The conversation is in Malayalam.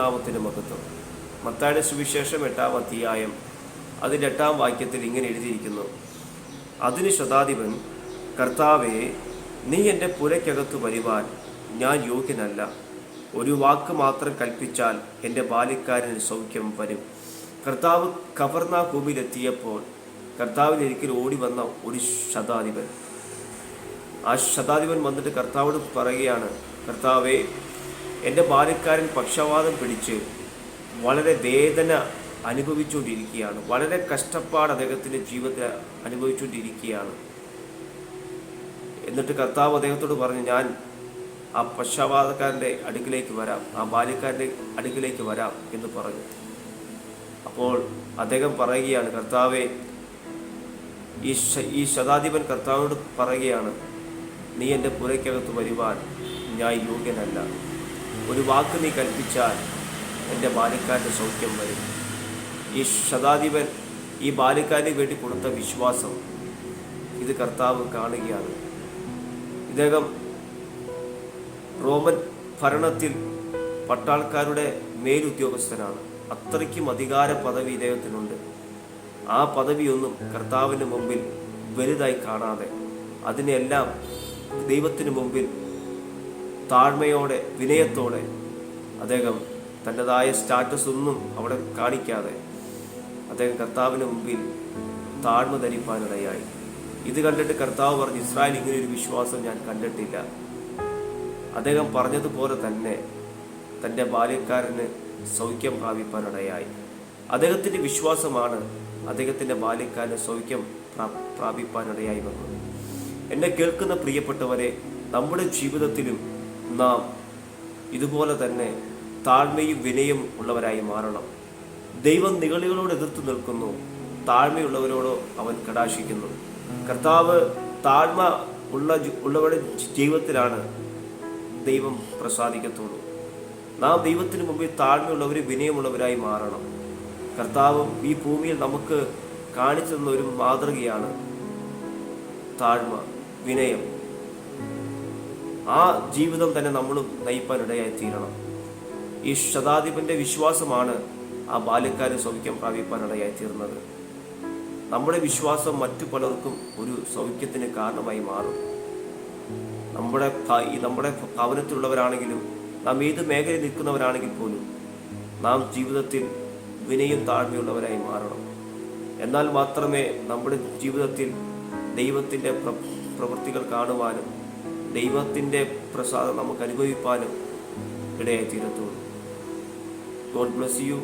നാമത്തിന് മഹത്വം. മത്തായിയുടെ സുവിശേഷം 8-ാം അധ്യായം അതിൻ്റെ 8-ാം വാക്യത്തിൽ ഇങ്ങനെ എഴുതിയിരിക്കുന്നു: അതിന് ശതാധിപൻ, കർത്താവേ, നീ എൻ്റെ പുരയ്ക്കകത്ത് വരുവാൻ ഞാൻ യോഗ്യനല്ല. ഒരു വാക്ക് മാത്രം കൽപ്പിച്ചാൽ എൻ്റെ ബാല്യക്കാരന് സൗഖ്യം വരും. കർത്താവ് കഫർന്നഹൂമിലെത്തിയപ്പോൾ കർത്താവിനൊരിക്കൽ ഓടി വന്ന ഒരു ശതാധിപൻ. ആ ശതാധിപൻ വന്നിട്ട് കർത്താവോട് പറയുകയാണ്: കർത്താവേ, എൻ്റെ ബാല്യക്കാരൻ പക്ഷവാതം പിടിച്ച് വളരെ വേദന അനുഭവിച്ചുകൊണ്ടിരിക്കുകയാണ്. വളരെ കഷ്ടപ്പാട് അദ്ദേഹത്തിൻ്റെ ജീവിതത്തിൽ അനുഭവിച്ചുകൊണ്ടിരിക്കുകയാണ്. എന്നിട്ട് കർത്താവ് അദ്ദേഹത്തോട് പറഞ്ഞു: ഞാൻ ആ പക്ഷവാതക്കാരൻ്റെ അടുക്കിലേക്ക് വരാം, ആ ബാല്യക്കാരൻ്റെ അടുക്കിലേക്ക് വരാം എന്ന് പറഞ്ഞു. അപ്പോൾ അദ്ദേഹം പറയുകയാണ്: കർത്താവേ, ഈ ശതാധിപൻ കർത്താവിനോട് പറയുകയാണ്: നീ എൻ്റെ പുരയ്ക്കകത്ത് വരുവാൻ ഞാൻ യോഗ്യനല്ല. ഒരു വാക്ക് നീ കൽപ്പിച്ചാൽ എൻ്റെ ബാല്യക്കാരൻ്റെ സൗഖ്യം വരും. ഈ ശതാധിപൻ ഈ ബാല്യക്കാരന് വേണ്ടി കൊടുത്ത വിശ്വാസം ഇത് കർത്താവ് കാണുകയാണ്. ഇദ്ദേഹം റോമൻ ഭരണത്തിൽ പട്ടാൾക്കാരുടെ മേലുദ്യോഗസ്ഥനാണ്. അത്രയ്ക്കും അധികാര പദവി ഇദ്ദേഹത്തിനുണ്ട്. ആ പദവിയൊന്നും കർത്താവിന് മുമ്പിൽ വലുതായി കാണാതെ അതിനെല്ലാം ദൈവത്തിന് മുമ്പിൽ താഴ്മയോടെ വിനയത്തോടെ അദ്ദേഹം തൻ്റെതായ സ്റ്റാറ്റസ് ഒന്നും അവിടെ കാണിക്കാതെ അദ്ദേഹം കർത്താവിന് മുമ്പിൽ താഴ്മ ധരിപ്പാനിടയായി. ഇത് കണ്ടിട്ട് കർത്താവ് പറഞ്ഞു: ഇസ്രായേൽ ഇങ്ങനെയൊരു വിശ്വാസം ഞാൻ കണ്ടിട്ടില്ല. അദ്ദേഹം പറഞ്ഞതുപോലെ തന്നെ തൻ്റെ ബാല്യക്കാരന് സൗഖ്യം പ്രാപിപ്പാനിടയായി. അദ്ദേഹത്തിൻ്റെ വിശ്വാസമാണ് അദ്ദേഹത്തിൻ്റെ ബാല്യക്കാരന് സൗഖ്യം പ്രാപിപ്പാനിടയായി വന്നത്. എന്നെ കേൾക്കുന്ന പ്രിയപ്പെട്ടവരെ, നമ്മുടെ ജീവിതത്തിലും നാം ഇതുപോലെ തന്നെ താഴ്മയും വിനയം ഉള്ളവരായി മാറണം. ദൈവം നിഗളികളോട് എതിർത്ത് നിൽക്കുന്നു, താഴ്മയുള്ളവരോടോ അവൻ കടാക്ഷിക്കുന്നു. കർത്താവ് താഴ്മ ഉള്ളവരുടെ ജീവിതത്തിലാണ് ദൈവം പ്രസാദിക്കത്തുള്ളൂ. നാം ദൈവത്തിന് മുമ്പിൽ താഴ്മയുള്ളവരും വിനയമുള്ളവരായി മാറണം. കർത്താവ് ഈ ഭൂമിയിൽ നമുക്ക് കാണിച്ചു തന്ന ഒരു മാതൃകയാണ് താഴ്മ, വിനയം. ആ ജീവിതം തന്നെ നമ്മളും നയിപ്പാനിടയായി തീരണം. ഈ ശതാധിപന്റെ വിശ്വാസമാണ് ആ ബാല്യക്കാരൻ സൗഖ്യം പ്രാപിപ്പാനിടയായി തീർന്നത്. നമ്മുടെ വിശ്വാസം മറ്റു പലർക്കും ഒരു സൗഖ്യത്തിന് കാരണമായി മാറും. നമ്മുടെ ഭവനത്തിലുള്ളവരാണെങ്കിലും നാം ഏത് മേഖലയിൽ നിൽക്കുന്നവരാണെങ്കിൽ പോലും നാം ജീവിതത്തിൽ വിനയം താഴ്മയുള്ളവരായി മാറണം. എന്നാൽ മാത്രമേ നമ്മുടെ ജീവിതത്തിൽ ദൈവത്തിൻ്റെ പ്രവൃത്തികൾ കാണുവാനും ദൈവത്തിൻ്റെ പ്രസാദം നമുക്ക് അനുഭവിപ്പാനും ഇടയായി തീരത്തുള്ളൂ. God bless you.